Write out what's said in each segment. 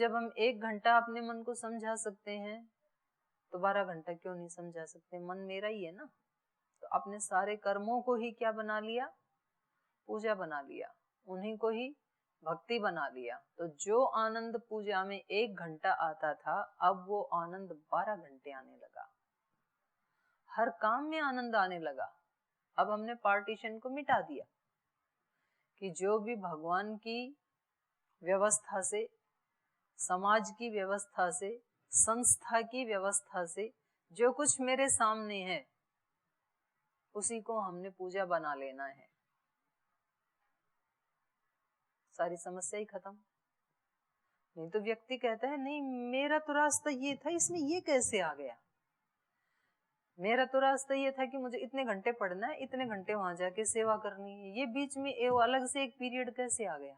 जब हम 1 घंटा अपने मन को समझा सकते हैं तो 12 घंटा क्यों नहीं समझा सकते? मन मेरा ही है ना। तो अपने सारे कर्मों को ही क्या बना लिया? पूजा बना लिया, उन्हीं को ही भक्ति बना लिया। तो जो आनंद पूजा में 1 घंटा आता था, अब वो आनंद 12 घंटे आने लगा। हर काम में आनंद आने लगा। अब हमने पार्टीशन को मिटा दिया कि जो भी भगवान की व्यवस्था से, समाज की व्यवस्था से, संस्था की व्यवस्था से जो कुछ मेरे सामने है उसी को हमने पूजा बना लेना है। सारी समस्या ही खत्म। नहीं तो व्यक्ति कहता है नहीं मेरा तो रास्ता ये था, इसमें ये कैसे आ गया? मेरा तो रास्ता ये था कि मुझे इतने घंटे पढ़ना है, इतने घंटे वहां जाके सेवा करनी है, ये बीच में अलग से एक पीरियड कैसे आ गया?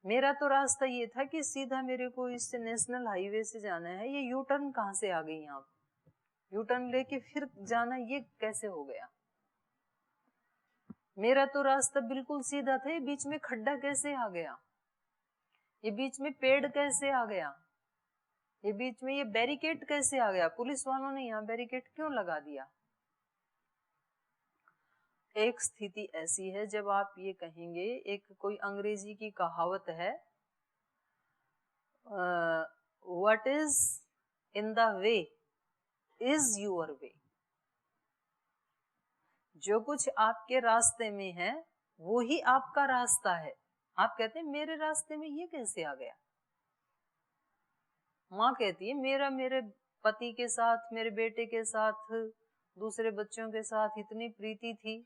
मेरा तो रास्ता ये था कि सीधा मेरे को इससे नेशनल हाईवे से जाना है, ये यू टर्न कहाँ से आ गई? यहाँ यू टर्न लेके फिर जाना, ये कैसे हो गया? मेरा तो रास्ता बिल्कुल सीधा था, ये बीच में खड्डा कैसे आ गया? ये बीच में पेड़ कैसे आ गया? ये बीच में ये बैरिकेड कैसे आ गया? पुलिस वालों ने यहाँ बैरिकेड क्यों लगा दिया? एक स्थिति ऐसी है जब आप ये कहेंगे, एक कोई अंग्रेजी की कहावत है, what is in the way is your way. जो कुछ आपके रास्ते में है वो ही आपका रास्ता है। आप कहते हैं मेरे रास्ते में ये कैसे आ गया? माँ कहती है मेरे पति के साथ, मेरे बेटे के साथ, दूसरे बच्चों के साथ इतनी प्रीति थी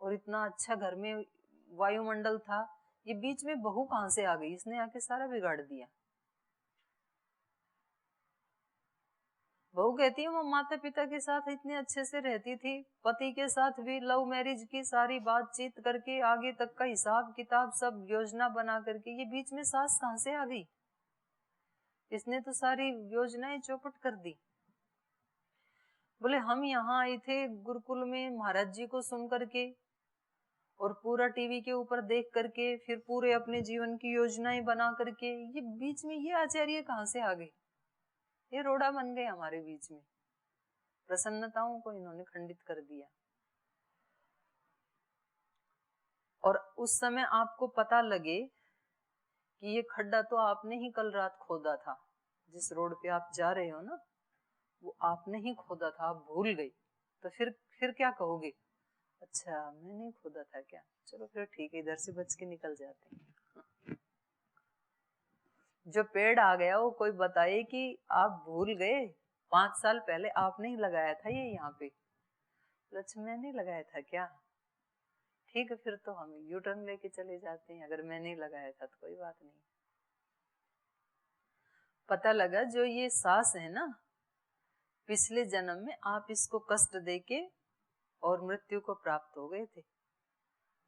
और इतना अच्छा घर में वायुमंडल था, ये बीच में बहू कहां से आ गई? इसने आके सारा बिगाड़ दिया। बहू कहती है वो माता पिता के साथ इतने अच्छे से रहती थी, पति के साथ भी लव मैरिज की सारी बातचीत करके आगे तक का हिसाब किताब सब योजना बना करके, ये बीच में सास कहां से आ गई? इसने तो सारी योजनाएं चौपट कर दी। बोले हम यहाँ आए थे गुरुकुल में महाराज जी को सुन करके और पूरा टीवी के ऊपर देख करके, फिर पूरे अपने जीवन की योजनाएं बना करके, ये बीच में ये आचार्य कहां से आ गए? ये रोड़ा बन गए हमारे बीच में। प्रसन्नताओं को इन्होंने खंडित कर दिया। और उस समय आपको पता लगे कि ये खड्डा तो आपने ही कल रात खोदा था, जिस रोड पे आप जा रहे हो ना वो आपने ही खोदा था, आप भूल गई, तो फिर क्या कहोगे? अच्छा मैंने खोदा था क्या? चलो फिर ठीक है, इधर से बच के निकल जाते हैं। जो पेड़ आ गया वो कोई बताए कि आप भूल गए, 5 साल पहले आपने ही लगाया था ये यहाँ पे। अच्छा मैंने लगाया था क्या? ठीक है फिर तो हम यू टर्न लेके चले जाते हैं, अगर मैंने लगाया था तो कोई बात नहीं। पता लगा जो ये सांस है ना, पिछले जन्म में आप इसको कष्ट देके और मृत्यु को प्राप्त हो गए थे।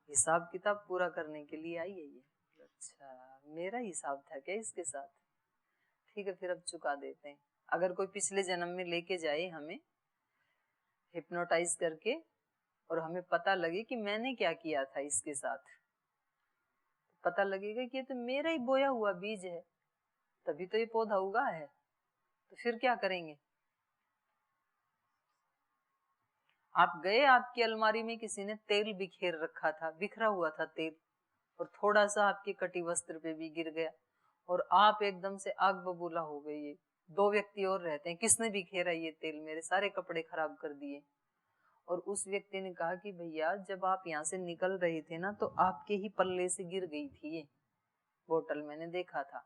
हिसाब किताब पूरा करने के लिए आई है ये। अच्छा मेरा हिसाब था क्या इसके साथ? ठीक है फिर अब चुका देते हैं। अगर कोई पिछले जन्म में लेके जाए हमें हिप्नोटाइज करके और हमें पता लगे कि मैंने क्या किया था इसके साथ, तो पता लगेगा कि ये तो मेरा ही बोया हुआ बीज है, तभी तो ये पौधा उगा है। तो फिर क्या करेंगे? आप गए, आपकी अलमारी में किसी ने तेल बिखेर रखा था, बिखरा हुआ था तेल, और थोड़ा सा आपके कटी वस्त्र पे भी गिर गया और आप एकदम से आग बबूला हो गई। ये 2 व्यक्ति और रहते हैं, किसने बिखेरा ये तेल? मेरे सारे कपड़े खराब कर दिए। और उस व्यक्ति ने कहा कि भैया जब आप यहाँ से निकल रहे थे ना तो आपके ही पल्ले से गिर गई थी ये बोतल, मैंने देखा था,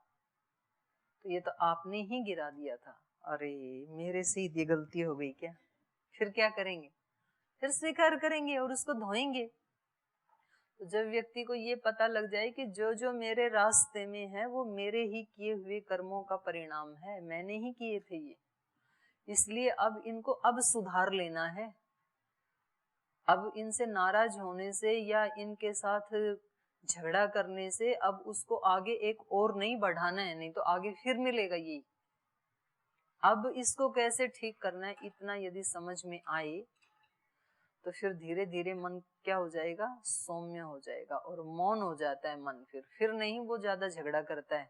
तो ये तो आपने ही गिरा दिया था। अरे मेरे से ये गलती हो गई क्या? फिर क्या करेंगे? फिर स्वीकार करेंगे और उसको धोएंगे। तो जब व्यक्ति को ये पता लग जाए कि जो जो मेरे रास्ते में है वो मेरे ही किए हुए कर्मों का परिणाम है, मैंने ही किए थे ये, इसलिए अब इनको अब सुधार लेना है। अब इनसे नाराज होने से या इनके साथ झगड़ा करने से अब उसको आगे एक और नहीं बढ़ाना है, नहीं तो आगे फिर मिलेगा ये। अब इसको कैसे ठीक करना है, इतना यदि समझ में आए तो फिर धीरे धीरे मन क्या हो जाएगा? सौम्य हो जाएगा और मौन हो जाता है मन। फिर नहीं वो ज्यादा झगड़ा करता है,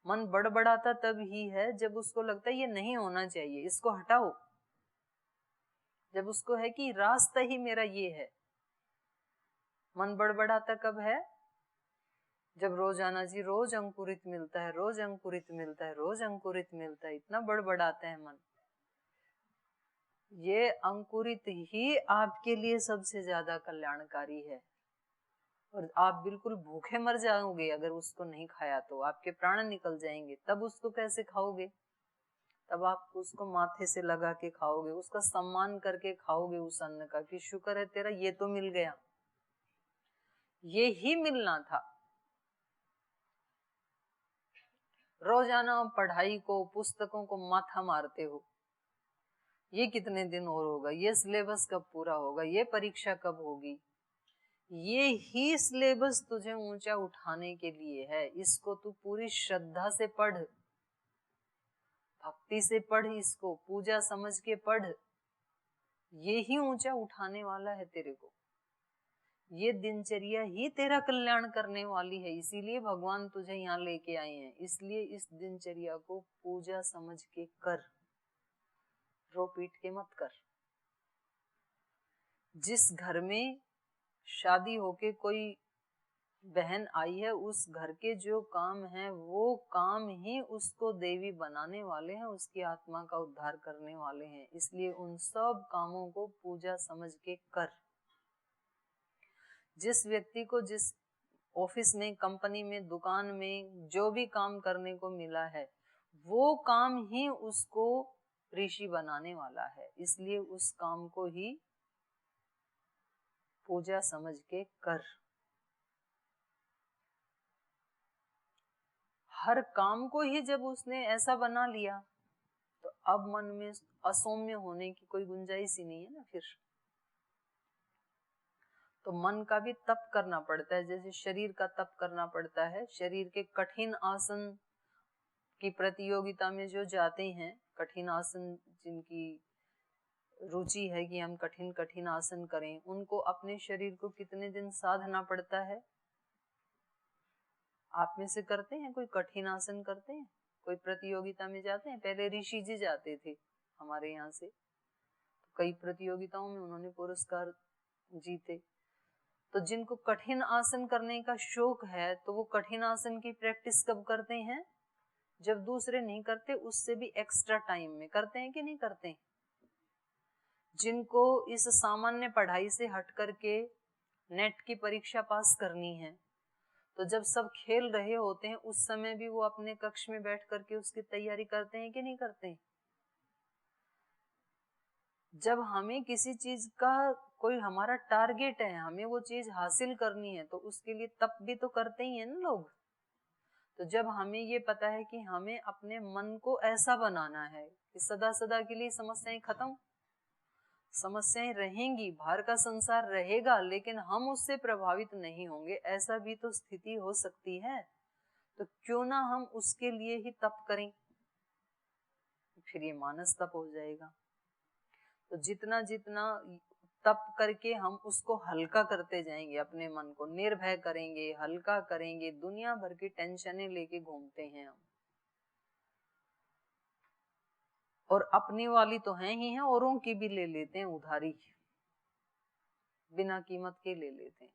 मन बड़बड़ाता तब ही है जब उसको लगता है ये नहीं होना चाहिए, इसको हटाओ। जब उसको है कि रास्ता ही मेरा ये है। मन बड़बड़ाता कब है? जब रोजाना जी रोज अंकुरित मिलता है, रोज अंकुरित मिलता है, रोज अंकुरित मिलता है, इतना बड़बड़ाता है मन। ये अंकुरित ही आपके लिए सबसे ज्यादा कल्याणकारी है। और आप बिल्कुल भूखे मर जाओगे अगर उसको नहीं खाया तो, आपके प्राण निकल जाएंगे। तब उसको कैसे खाओगे? तब आप उसको माथे से लगा के खाओगे, उसका सम्मान करके खाओगे उस अन्न का, कि शुक्र है तेरा ये तो मिल गया। ये ही मिलना था। रोजाना पढ़ाई को, पुस्तकों को माथा मारते हो, ये कितने दिन और होगा, ये सिलेबस कब पूरा होगा, ये परीक्षा कब होगी। ये ही सिलेबस तुझे ऊंचा उठाने के लिए है। इसको तू पूरी श्रद्धा से पढ़, भक्ति से पढ़, इसको पूजा समझ के पढ़। ये ही ऊंचा उठाने वाला है तेरे को। ये दिनचर्या ही तेरा कल्याण करने वाली है। इसीलिए भगवान तुझे यहाँ लेके आए हैं। इसलिए इस दिनचर्या को पूजा समझ के कर, रो पीट के मत कर। जिस घर में शादी होके कोई बहन आई है, उस घर के जो काम है वो काम ही उसको देवी बनाने वाले हैं, उसकी आत्मा का उद्धार करने वाले हैं। इसलिए उन सब कामों को पूजा समझ के कर। जिस व्यक्ति को जिस ऑफिस में, कंपनी में, दुकान में जो भी काम करने को मिला है, वो काम ही उसको ऋषि बनाने वाला है। इसलिए उस काम को ही पूजा समझ के कर। हर काम को ही जब उसने ऐसा बना लिया तो अब मन में असौम्य होने की कोई गुंजाइश ही नहीं है ना। फिर तो मन का भी तप करना पड़ता है, जैसे शरीर का तप करना पड़ता है। शरीर के कठिन आसन की प्रतियोगिता में जो जाते हैं, कठिन आसन जिनकी रुचि है कि हम कठिन कठिन आसन करें, उनको अपने शरीर को कितने दिन साधना पड़ता है। आप में से करते हैं कोई कठिन आसन करते हैं? कोई प्रतियोगिता में जाते हैं? पहले ऋषि जी जाते थे हमारे यहाँ से, कई प्रतियोगिताओं में उन्होंने पुरस्कार जीते। तो जिनको कठिन आसन करने का शौक है, तो वो कठिन आसन की प्रैक्टिस कब करते हैं? जब दूसरे नहीं करते, उससे भी एक्स्ट्रा टाइम में करते हैं कि नहीं करते? जिनको इस सामान्य पढ़ाई से हट करके नेट की परीक्षा पास करनी है, तो जब सब खेल रहे होते हैं उस समय भी वो अपने कक्ष में बैठ करके उसकी तैयारी करते हैं कि नहीं करते? जब हमें किसी चीज का कोई हमारा टारगेट है, हमें वो चीज हासिल करनी है, तो उसके लिए तप भी तो करते ही हैं ना लोग। तो जब हमें ये पता है कि हमें अपने मन को ऐसा बनाना है कि सदा सदा के लिए समस्याएं खत्म, समस्याएं रहेंगी, बाहर का संसार रहेगा, लेकिन हम उससे प्रभावित नहीं होंगे, ऐसा भी तो स्थिति हो सकती है। तो क्यों ना हम उसके लिए ही तप करें। फिर ये मानस तप हो जाएगा। तो जितना जितना तप करके हम उसको हल्का करते जाएंगे, अपने मन को निर्भय करेंगे, हल्का करेंगे। दुनिया भर की टेंशनें लेके घूमते हैं हम, और अपनी वाली तो हैं ही हैं, औरों की भी ले लेते हैं उधारी, बिना कीमत के ले लेते हैं।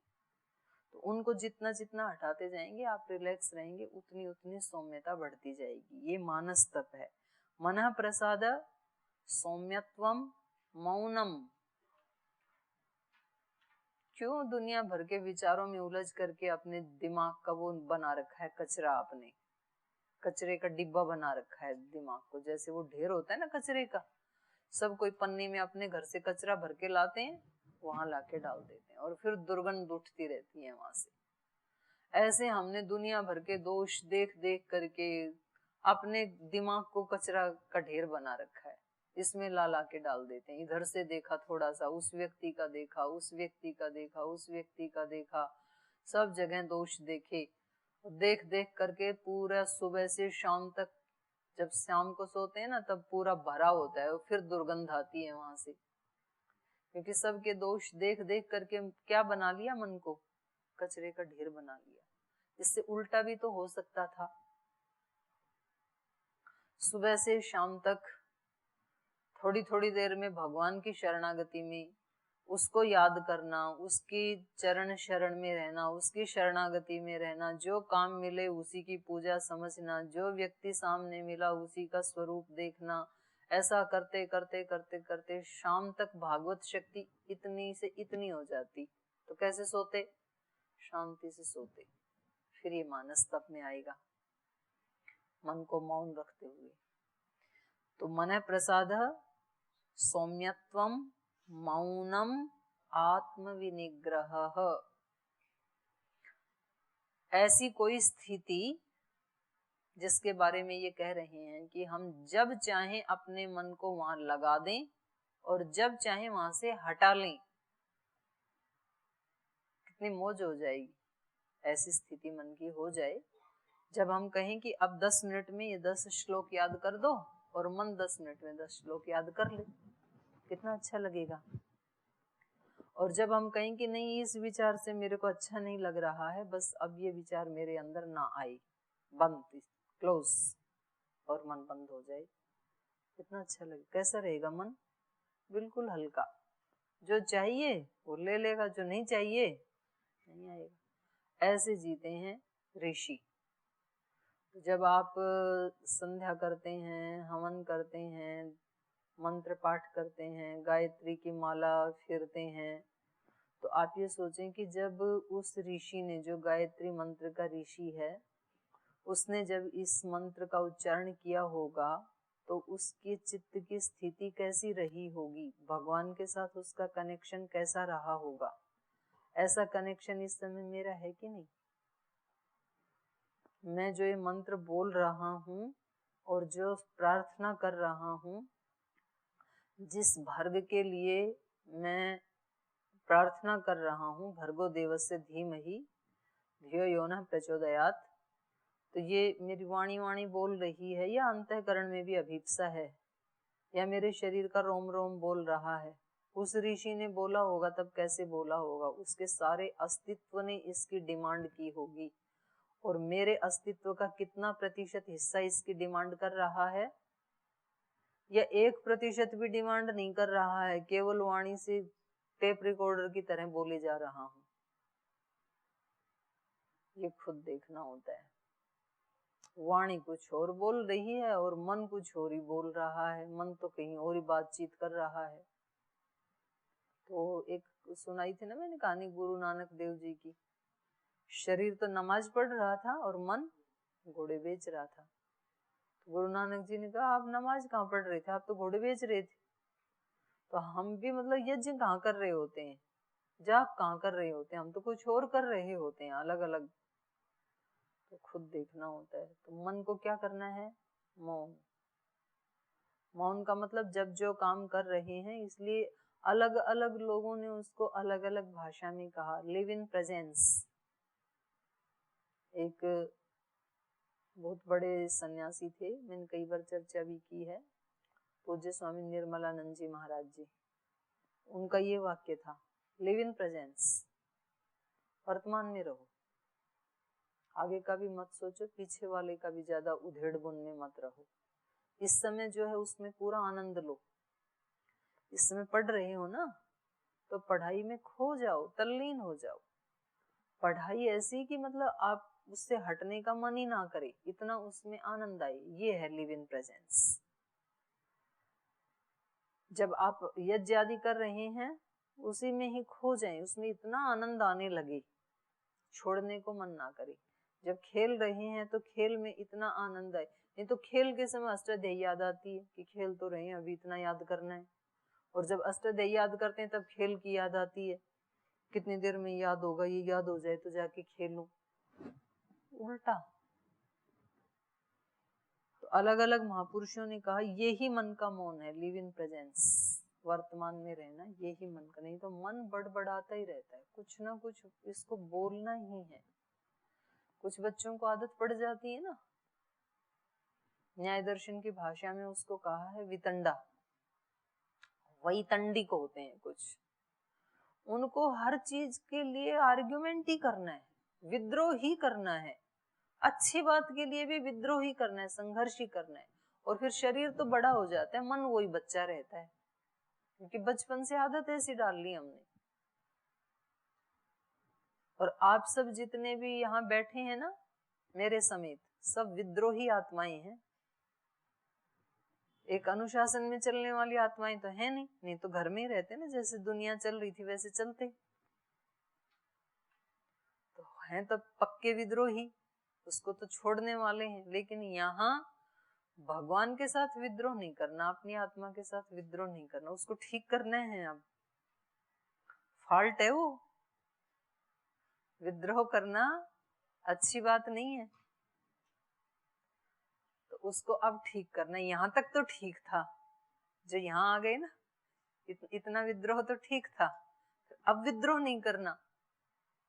तो उनको जितना जितना हटाते जाएंगे, आप रिलैक्स रहेंगे, उतनी उतनी सौम्यता बढ़ती जाएगी। ये मानस तप है। मनः प्रसाद सौम्यत्वम मौनम। क्यों दुनिया भर के विचारों में उलझ करके अपने दिमाग का वो बना रखा है कचरा, आपने कचरे का डिब्बा बना रखा है दिमाग को। जैसे वो ढेर होता है ना कचरे का, सब कोई पन्नी में अपने घर से कचरा भर के लाते हैं, वहां लाके डाल देते हैं, और फिर दुर्गंध उठती रहती है वहां से। ऐसे हमने दुनिया भर के दोष देख देख करके अपने दिमाग को कचरा का ढेर बना रखा है। इसमें ला ला के डाल देते हैं। इधर से देखा थोड़ा सा, उस व्यक्ति का देखा, उस व्यक्ति का देखा, उस व्यक्ति का देखा, सब जगह दोष देखे। देख देख करके पूरा सुबह से शाम तक, जब शाम को सोते हैं ना, तब पूरा भरा होता है, और फिर दुर्गंध आती है वहां से, क्योंकि सबके दोष देख देख करके क्या बना लिया, मन को कचरे का ढेर बना लिया। इससे उल्टा भी तो हो सकता था। सुबह से शाम तक थोड़ी थोड़ी देर में भगवान की शरणागति में उसको याद करना, उसकी चरण शरण में रहना, उसकी शरणागति में रहना, जो काम मिले उसी की पूजा समझना, जो व्यक्ति सामने मिला उसी का स्वरूप देखना, ऐसा करते करते करते करते शाम तक भागवत शक्ति इतनी से इतनी हो जाती। तो कैसे सोते? शांति से सोते। फिर ये मानस तप में आएगा, मन को मौन रखते हुए। तो मन प्रसाद सौम्यत्वम मौनम आत्मविनिग्रह, ऐसी कोई स्थिति जिसके बारे में ये कह रहे हैं कि हम जब चाहें अपने मन को वहां लगा दें और जब चाहें वहां से हटा लें। कितनी मौज हो जाएगी ऐसी स्थिति मन की हो जाए जब हम कहें कि अब 10 मिनट में ये 10 श्लोक याद कर दो और मन 10 मिनट में 10 श्लोक याद कर ले। कितना अच्छा लगेगा। और जब हम कहें कि नहीं, इस विचार से मेरे को अच्छा नहीं लग रहा है, बस अब ये विचार मेरे अंदर ना आए, बंद, क्लोज, और मन बंद हो जाए, कितना अच्छा लगे। कैसा रहेगा मन? बिल्कुल हल्का। जो चाहिए वो ले लेगा, जो नहीं चाहिए नहीं आएगा। ऐसे जीते हैं ऋषि। जब आप संध्या करते हैं, हवन करते हैं, मंत्र पाठ करते हैं, गायत्री की माला फिरते हैं, तो आप ये सोचें कि जब उस ऋषि ने, जो गायत्री मंत्र का ऋषि है, उसने जब इस मंत्र का उच्चारण किया होगा तो उसके चित्त की स्थिति कैसी रही होगी, भगवान के साथ उसका कनेक्शन कैसा रहा होगा। ऐसा कनेक्शन इस समय मेरा है कि नहीं? मैं जो ये मंत्र बोल रहा हूँ और जो प्रार्थना कर रहा हूँ, जिस भर्ग के लिए मैं प्रार्थना कर रहा हूँ, भर्गो देवस्य धीमहि धियो यो नः प्रचोदयात्, तो ये मेरी वाणी बोल रही है या अंतःकरण में भी अभिप्सा है, या मेरे शरीर का रोम रोम बोल रहा है? उस ऋषि ने बोला होगा तब कैसे बोला होगा? उसके सारे अस्तित्व ने इसकी डिमांड की होगी। और मेरे अस्तित्व का कितना प्रतिशत हिस्सा इसकी डिमांड कर रहा है? या 1% भी डिमांड नहीं कर रहा है, केवल वाणी से टेप रिकॉर्डर की तरह बोले जा रहा हूं। ये खुद देखना होता है। वाणी कुछ और बोल रही है और मन कुछ और ही बोल रहा है। मन तो कहीं और ही बातचीत कर रहा है। तो एक सुनाई थी ना मैंने कहानी गुरु नानक देव जी की। शरीर तो नमाज पढ़ रहा था और मन घोड़े बेच रहा था। तो गुरु नानक जी ने कहा, आप नमाज कहाँ पढ़ रहे थे, आप तो घोड़े बेच रहे थे। तो हम भी मतलब यज्ञ कहाँ कर रहे होते हैं, जाप कहाँ कर रहे होते हैं, हम तो कुछ और कर रहे होते हैं अलग अलग। तो खुद देखना होता है। तो मन को क्या करना है? मौन। मौन का मतलब जब जो काम कर रहे हैं, इसलिए अलग अलग लोगों ने उसको अलग अलग भाषा में कहा। Live in presence. एक बहुत बड़े सन्यासी थे, मैंने कई बार चर्चा भी की है, पूज्य स्वामी निर्मलानंद जी महाराज जी। उनका ये वाक्य था, लिव इन प्रेजेंस। वर्तमान में रहो, आगे का भी मत सोचो, पीछे वाले का भी ज्यादा उधेड़ बुन में मत रहो। इस समय जो है उसमें पूरा आनंद लो। इस समय पढ़ रहे हो ना, तो पढ़ाई में खो जाओ, तल्लीन हो जाओ। पढ़ाई ऐसी कि मतलब आप उससे हटने का मन ही ना करे, इतना उसमें आनंद आए। ये है लिव इन प्रेजेंस। जब आप यज्ञ आदि कर रहे हैं उसी में ही खो जाएं, उसमें इतना आनंद आने लगे, छोड़ने को मन ना करे। जब खेल रहे हैं तो खेल में इतना आनंद आए। नहीं तो खेल के समय अष्टाध्यायी याद आती है कि खेल तो रहे हैं, अभी इतना याद करना है। और जब अष्टाध्यायी याद करते हैं तब खेल की याद आती है, कितनी देर में याद होगा, ये याद हो जाए तो जाके खेलूं। उल्टा। तो अलग अलग महापुरुषों ने कहा यही मन का मौन है, लिव इन प्रेजेंस। वर्तमान में रहना, यही मन का। नहीं तो मन बड़बड़ाता ही रहता है, कुछ ना कुछ इसको बोलना ही है। कुछ बच्चों को आदत पड़ जाती है ना, न्याय दर्शन की भाषा में उसको कहा है वितंडा। वैतंडिक होते हैं कुछ, उनको हर चीज के लिए आर्ग्यूमेंट ही करना है, विद्रोह ही करना है। अच्छी बात के लिए भी विद्रोह ही करना है, संघर्ष ही करना है। और फिर शरीर तो बड़ा हो जाता है, मन वही बच्चा रहता है, क्योंकि बचपन से आदत ऐसी डाल ली हमने। और आप सब जितने भी यहाँ बैठे हैं ना, मेरे समेत, सब विद्रोही आत्माएं हैं। एक अनुशासन में चलने वाली आत्माएं तो है नहीं तो घर में ही रहते ना, जैसे दुनिया चल रही थी वैसे चलते। तो हैं तो पक्के विद्रोही, उसको तो छोड़ने वाले हैं। लेकिन यहाँ भगवान के साथ विद्रोह नहीं करना, अपनी आत्मा के साथ विद्रोह नहीं करना, उसको ठीक करना है। अब फॉल्ट है वो, विद्रोह करना अच्छी बात नहीं है, तो उसको अब ठीक करना है। यहाँ तक तो ठीक था, जो यहाँ आ गए ना, इतना विद्रोह तो ठीक था, अब विद्रोह नहीं करना,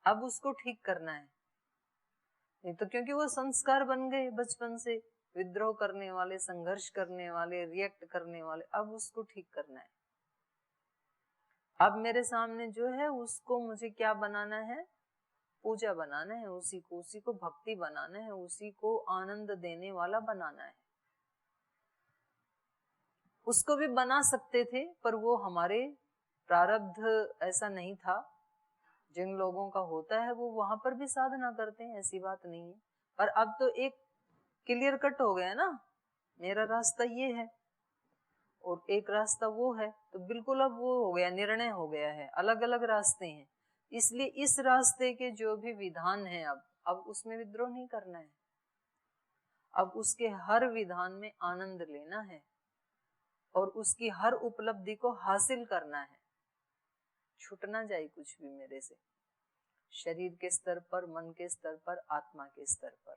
अब उसको ठीक करना है। नहीं तो क्योंकि वो संस्कार बन गए बचपन से, विद्रोह करने वाले, संघर्ष करने वाले, रिएक्ट करने वाले, अब उसको ठीक करना है। अब मेरे सामने जो है उसको मुझे क्या बनाना है, पूजा बनाना है, उसी को भक्ति बनाना है, उसी को आनंद देने वाला बनाना है। उसको भी बना सकते थे, पर वो हमारे प्रारब्ध ऐसा नहीं था। जिन लोगों का होता है वो वहां पर भी साधना करते हैं, ऐसी बात नहीं है। पर अब तो एक क्लियर कट हो गया ना, मेरा रास्ता ये है और एक रास्ता वो है, तो बिल्कुल अब वो हो गया, निर्णय हो गया है, अलग अलग रास्ते हैं। इसलिए इस रास्ते के जो भी विधान है, अब उसमें विद्रोह नहीं करना है। अब उसके हर विधान में आनंद लेना है और उसकी हर उपलब्धि को हासिल करना है। छूट ना जाए कुछ भी मेरे से, शरीर के स्तर पर, मन के स्तर पर, आत्मा के स्तर पर।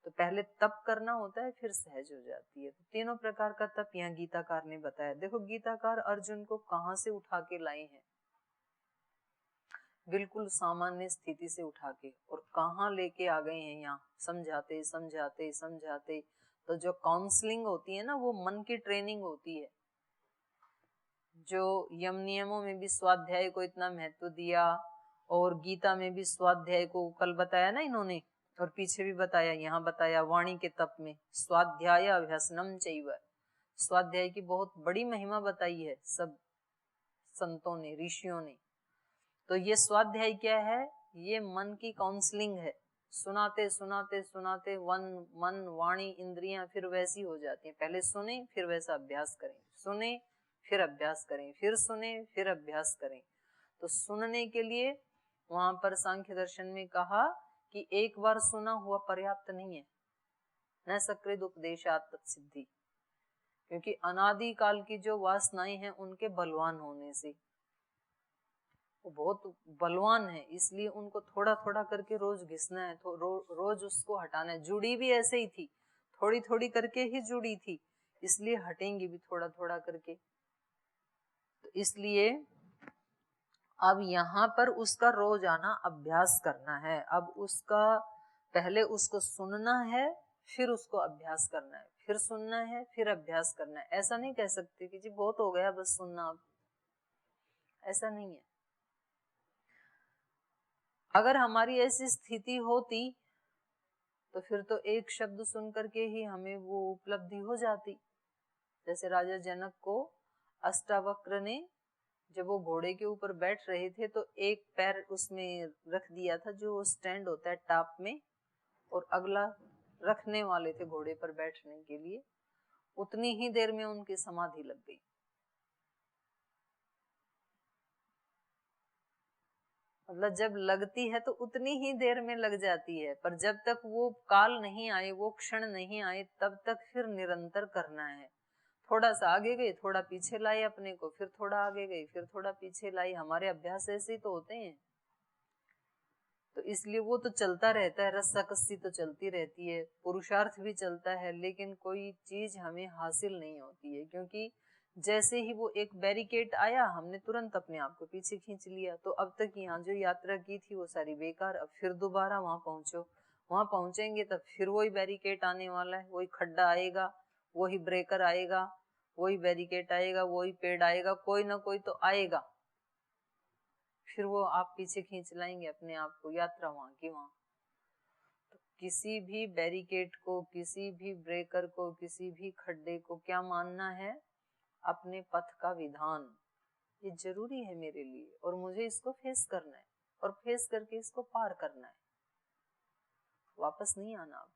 तो पहले तप करना होता है, फिर सहज हो जाती है। तो तीनों प्रकार का तप यहाँ गीताकार ने बताया। देखो गीताकार अर्जुन को कहाँ से उठा के लाए हैं, बिल्कुल सामान्य स्थिति से उठा के, और कहाँ लेके आ गए हैं यहाँ, समझाते समझाते समझाते। तो जो काउंसलिंग होती है ना, वो मन की ट्रेनिंग होती है। जो यम नियमों में भी स्वाध्याय को इतना महत्व दिया, और गीता में भी स्वाध्याय को कल बताया ना इन्होंने, और पीछे भी बताया, यहाँ बताया वाणी के तप में स्वाध्याय अभ्यसनम चैव। स्वाध्याय की बहुत बड़ी महिमा बताई है सब संतों ने, ऋषियों ने। तो ये स्वाध्याय क्या है, ये मन की काउंसलिंग है। सुनाते सुनाते सुनाते मन वाणी इंद्रियां फिर वैसी हो जाती हैं। पहले सुने फिर वैसा अभ्यास करें, सुने फिर अभ्यास करें, फिर सुने फिर अभ्यास करें। तो सुनने के लिए वहां पर सांख्य दर्शन में कहा कि एक बार सुना हुआ पर्याप्त नहीं है, न सकृद उपदेशात तत्सिद्धि, क्योंकि अनादि काल की जो वासनाएं हैं उनके बलवान होने से, वो बहुत बलवान है, इसलिए उनको थोड़ा थोड़ा करके रोज घिसना है, तो रोज उसको हटाना है। जुड़ी भी ऐसे ही थी, थोड़ी थोड़ी करके ही जुड़ी थी, इसलिए हटेंगी भी थोड़ा थोड़ा करके। तो इसलिए अब यहाँ पर उसका रोजाना अभ्यास करना है। अब उसका पहले उसको सुनना है, फिर उसको अभ्यास करना है, फिर सुनना है, फिर अभ्यास करना है। ऐसा नहीं कह सकते कि जी बहुत हो गया बस सुनना, अब ऐसा नहीं है। अगर हमारी ऐसी स्थिति होती तो फिर तो एक शब्द सुन करके ही हमें वो उपलब्धि हो जाती। जैसे राजा जनक को अष्टावक्र ने, जब वो घोड़े के ऊपर बैठ रहे थे तो एक पैर उसमें रख दिया था, जो स्टैंड होता है टाप में, और अगला रखने वाले थे घोड़े पर बैठने के लिए। उतनी ही देर में उनकी समाधि लग गई। मतलब जब लगती है तो उतनी ही देर में लग जाती है, पर जब तक वो काल नहीं आए, वो क्षण नहीं आए, तब तक फिर निरंतर करना है। थोड़ा सा आगे गए, थोड़ा पीछे लाए अपने को, फिर थोड़ा आगे गए, फिर थोड़ा पीछे लाए। हमारे अभ्यास ऐसे ही तो होते हैं। तो इसलिए वो तो चलता रहता है, रस्साकस्सी तो चलती रहती है, पुरुषार्थ भी चलता है, लेकिन कोई चीज हमें हासिल नहीं होती है। क्योंकि जैसे ही वो एक बैरिकेड आया, हमने तुरंत अपने आप को पीछे खींच लिया। तो अब तक यहाँ जो यात्रा की थी वो सारी बेकार। अब फिर दोबारा वहां पहुंचो, वहां पहुंचेंगे तब फिर वही बैरिकेड आने वाला है, वही खड्डा आएगा, वही ब्रेकर आएगा, वही बैरिकेड आएगा, वही पेड़ आएगा, कोई ना कोई तो आएगा। फिर वो आप पीछे खींच लाएंगे अपने आप को, यात्रा वहां की वहां। तो किसी भी बैरिकेड को, किसी भी ब्रेकर को, किसी भी खड्डे को क्या मानना है? अपने पथ का विधान। ये जरूरी है मेरे लिए और मुझे इसको फेस करना है और फेस करके इसको पार करना है, वापस नहीं आना। अब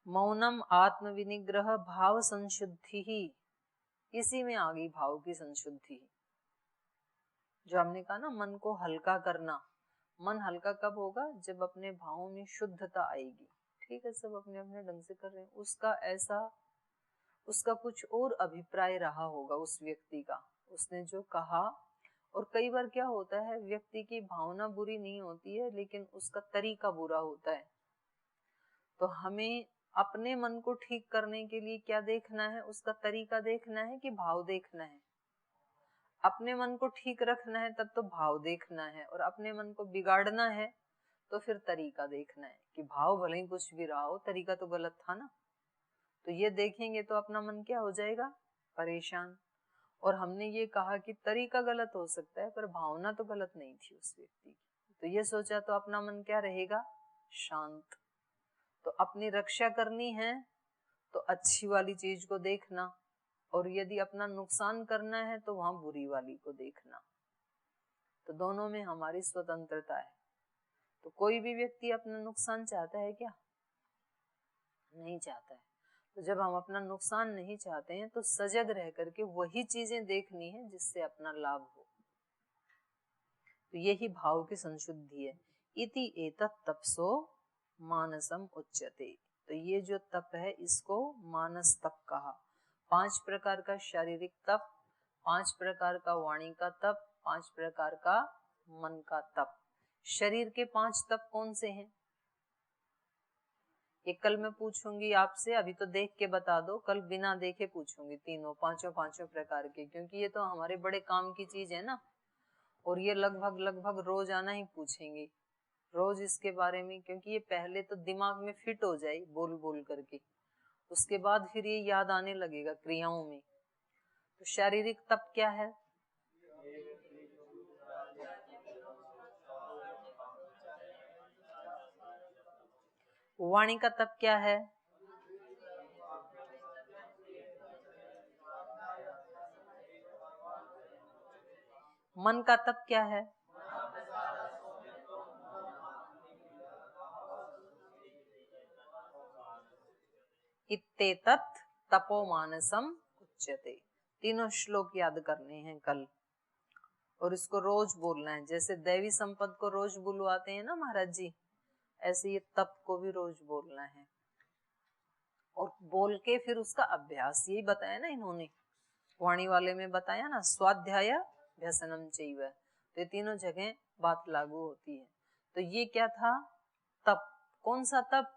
मौनम आत्म विनिग्रह भाव संशुद्धि ही, इसी में आ गई भाव की संशुद्धि। जो हमने कहा ना, मन को हल्का करना। मन हल्का कब होगा? जब अपने भावों में शुद्धता आएगी। ठीक है, सब अपने अपने ढंग से कर रहे हैं, उसका कुछ और अभिप्राय रहा होगा उस व्यक्ति का, उसने जो कहा। और कई बार क्या होता है, व्यक्ति की भावना बुरी नहीं होती है लेकिन उसका तरीका बुरा होता है। तो हमें अपने मन को ठीक करने के लिए क्या देखना है? उसका तरीका देखना है कि भाव देखना है। अपने मन को ठीक रखना है तब तो भाव देखना है, और अपने मन को बिगाड़ना है तो फिर तरीका देखना है कि भाव भले ही कुछ भी रहा हो, तरीका तो गलत था ना। तो ये देखेंगे तो अपना मन क्या हो जाएगा? परेशान। और हमने ये कहा कि तरीका गलत हो सकता है पर भावना तो गलत नहीं थी उस व्यक्ति की, तो ये सोचा तो अपना मन क्या रहेगा? शांत। तो अपनी रक्षा करनी है तो अच्छी वाली चीज को देखना, और यदि अपना नुकसान करना है तो वहां बुरी वाली को देखना। तो दोनों में हमारी स्वतंत्रता है। तो कोई भी व्यक्ति अपना नुकसान चाहता है क्या? नहीं चाहता है। तो जब हम अपना नुकसान नहीं चाहते हैं तो सजग रह करके वही चीजें देखनी है जिससे अपना लाभ हो। तो यही भाव की संशुद्धि है। इति एतत् तपसो मानसम उच्यते। तो ये जो तप है इसको मानस तप कहा। 5 प्रकार का शारीरिक तप, 5 प्रकार का वाणी का तप, 5 प्रकार का मन का तप। शरीर के 5 तप कौन से हैं? ये कल मैं पूछूंगी आपसे, अभी तो देख के बता दो, कल बिना देखे पूछूंगी तीनों पांचों प्रकार के, क्योंकि ये तो हमारे बड़े काम की चीज है ना। और ये लगभग रोजाना ही पूछेंगे रोज इसके बारे में, क्योंकि ये पहले तो दिमाग में फिट हो जाए बोल बोल करके, उसके बाद फिर ये याद आने लगेगा क्रियाओं में। तो शारीरिक तप क्या है? वाणी का तप क्या है? मन का तप क्या है? इत्तेतत् तपो मानसम उच्यते। तीनों श्लोक याद करने हैं कल, और इसको रोज बोलना है। जैसे दैवी संपद को रोज बुलवाते हैं ना महाराज जी, ऐसे ये तप को भी रोज बोलना है। और बोल के फिर उसका अभ्यास, यही बताया ना इन्होंने, वाणी वाले में बताया ना, स्वाध्याय व्यसनम चैव। तो ये तीनों जगह बात लागू होती है। तो ये क्या था? तप। कौन सा तप?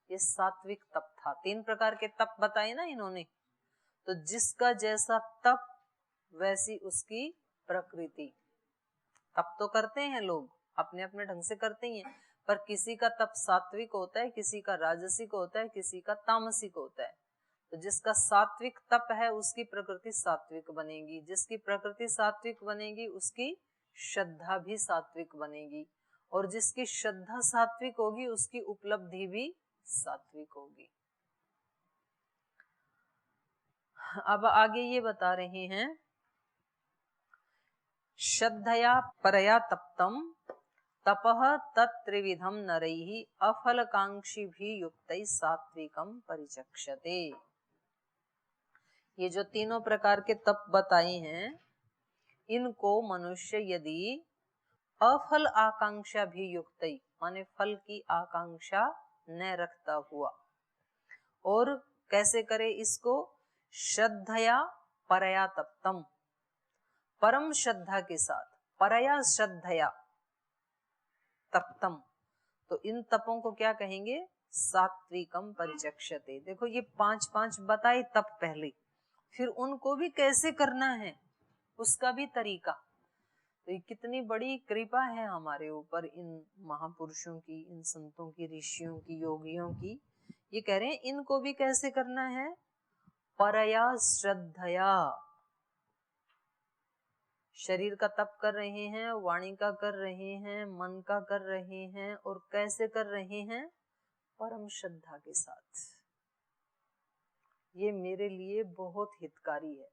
ये सात्विक तप था। 3 प्रकार के तप बताए ना इन्होंने। तो जिसका जैसा तप वैसी उसकी प्रकृति। तप तो करते हैं लोग, अपने अपने ढंग से करते ही हैं, पर किसी का तप सात्विक होता है, किसी का राजसिक होता है, किसी का तामसिक होता है। तो जिसका सात्विक तप है उसकी प्रकृति सात्विक बनेगी, जिसकी प्रकृति सात्विक बनेगी उसकी श्रद्धा भी सात्विक बनेगी, और जिसकी श्रद्धा सात्विक होगी उसकी उपलब्धि भी सात्विक होगी। अब आगे ये बता रहे हैं, श्रद्धया परया तप्तम तपः तत्त्रिविधम नरैहि अफलकांक्षिभिः युक्तैः सात्विकम परिचक्षते। ये जो तीनों प्रकार के तप बताए हैं, इनको मनुष्य यदि अफल आकांक्षा भी युक्त, माने फल की आकांक्षा न रखता हुआ, और कैसे करे इसको? श्रद्धया परया तप्तम, परम श्रद्धा के साथ, परया श्रद्धया तप्तम। तो इन तपों को क्या कहेंगे? सात्विकम परिचक्षते। देखो ये 5 बताए तप पहले, फिर उनको भी कैसे करना है उसका भी तरीका। तो ये कितनी बड़ी कृपा है हमारे ऊपर, इन महापुरुषों की, इन संतों की, ऋषियों की, योगियों की। ये कह रहे हैं इनको भी कैसे करना है? परया श्रद्धया। शरीर का तप कर रहे हैं, वाणी का कर रहे हैं, मन का कर रहे हैं, और कैसे कर रहे हैं? परम श्रद्धा के साथ। ये मेरे लिए बहुत हितकारी है,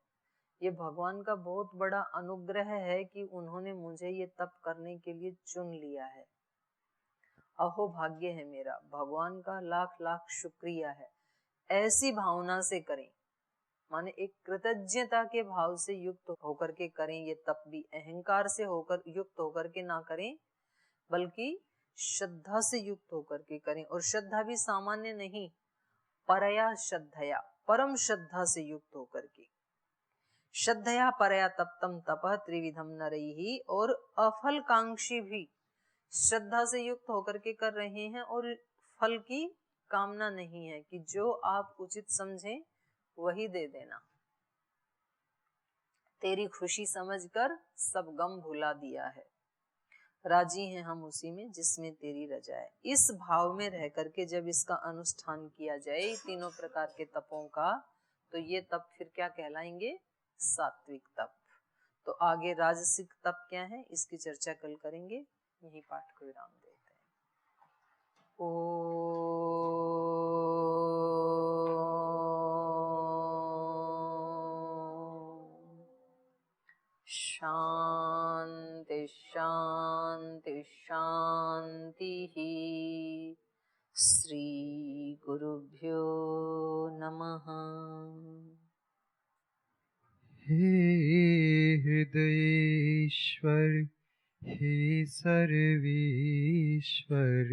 ये भगवान का बहुत बड़ा अनुग्रह है कि उन्होंने मुझे ये तप करने के लिए चुन लिया है। अहो भाग्य है मेरा, भगवान का लाख लाख शुक्रिया है। ऐसी भावना से करें, माने एक कृतज्ञता के भाव से युक्त होकर के करें ये तप भी। अहंकार से होकर युक्त होकर के ना करें, बल्कि श्रद्धा से युक्त होकर के करें। और श्रद्धा भी सामान्य नहीं, परया श्रद्धया, परम श्रद्धा से युक्त होकर के। श्रद्धया परया तप्तम तपः त्रिविधम नरैहि, और अफल कांक्षी भी श्रद्धा से युक्त होकर के कर रहे हैं, और फल की कामना नहीं है कि जो आप उचित समझें वही दे देना। तेरी खुशी समझकर सब गम भुला दिया है, राजी हैं हम उसी में जिसमें तेरी रजा है। इस भाव में रह करके जब इसका अनुष्ठान किया जाए तीनों प्रकार के तपों का, तो ये तप फिर क्या कहलाएंगे? सात्विक तप। तो आगे राजसिक तप क्या है, इसकी चर्चा कल करेंगे। यही पाठ को विराम देते हैं। शांति शांति शांति ही। श्री गुरुभ्यो नमः। हे हृदयेश्वर, हे सर्वेश्वर,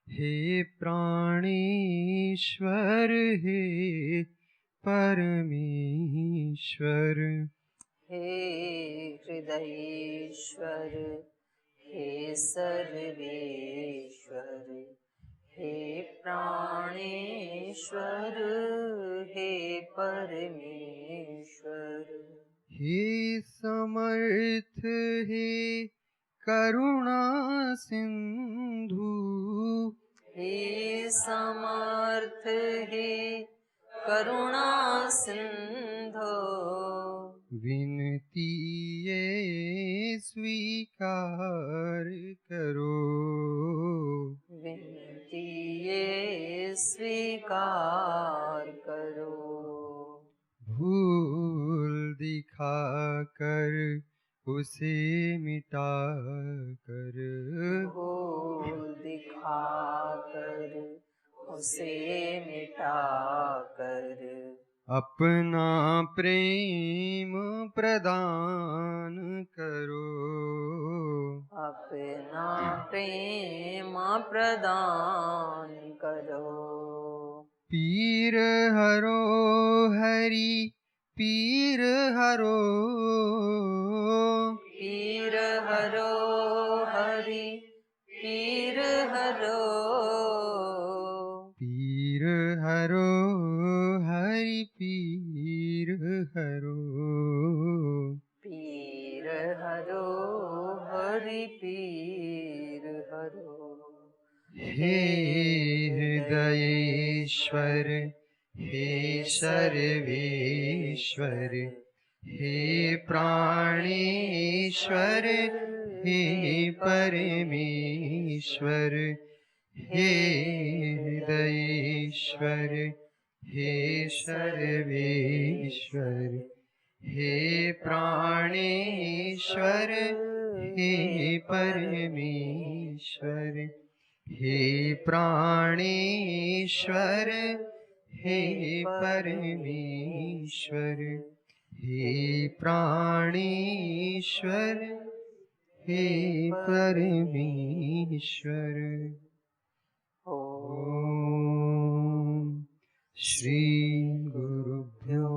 हे प्राणेश्वर, हे परमेश्वर। हे हृदयेश्वर, हे सर्वेश्वर, हे प्राणेश्वर, हे परमेश्वर। हे समर्थ, हे करुणा सिंधु, हे समर्थ, हे करुणा सिंधु, विनती ये स्वीकार करो, विनती ये स्वीकार करो। भूल दिखाकर उसे मिटा कर, भूल दिखाकर उसे मिटा कर, अपना प्रेम प्रदान करो, अपना प्रेम प्रदान करो। पीर हरो हरि, पीर हरो, पीर हरो हरि, पीर हरो, पीर हरो हरि, पीर हरो, पीर हरो हरि, पीर हरो। हे हृदयेश्वर, हे सर्वेश्वर, हे प्राणेश्वर, हे परमेश्वर। हे हृदयेश्वर, हे सर्वेश्वर, हे प्राणेश्वर, हे परमेश्वर। हे प्राणेश्वर, हे परमेश्वर, हे प्राणेश्वर, हे परमेश्वर। ओम श्री गुरुभ्यो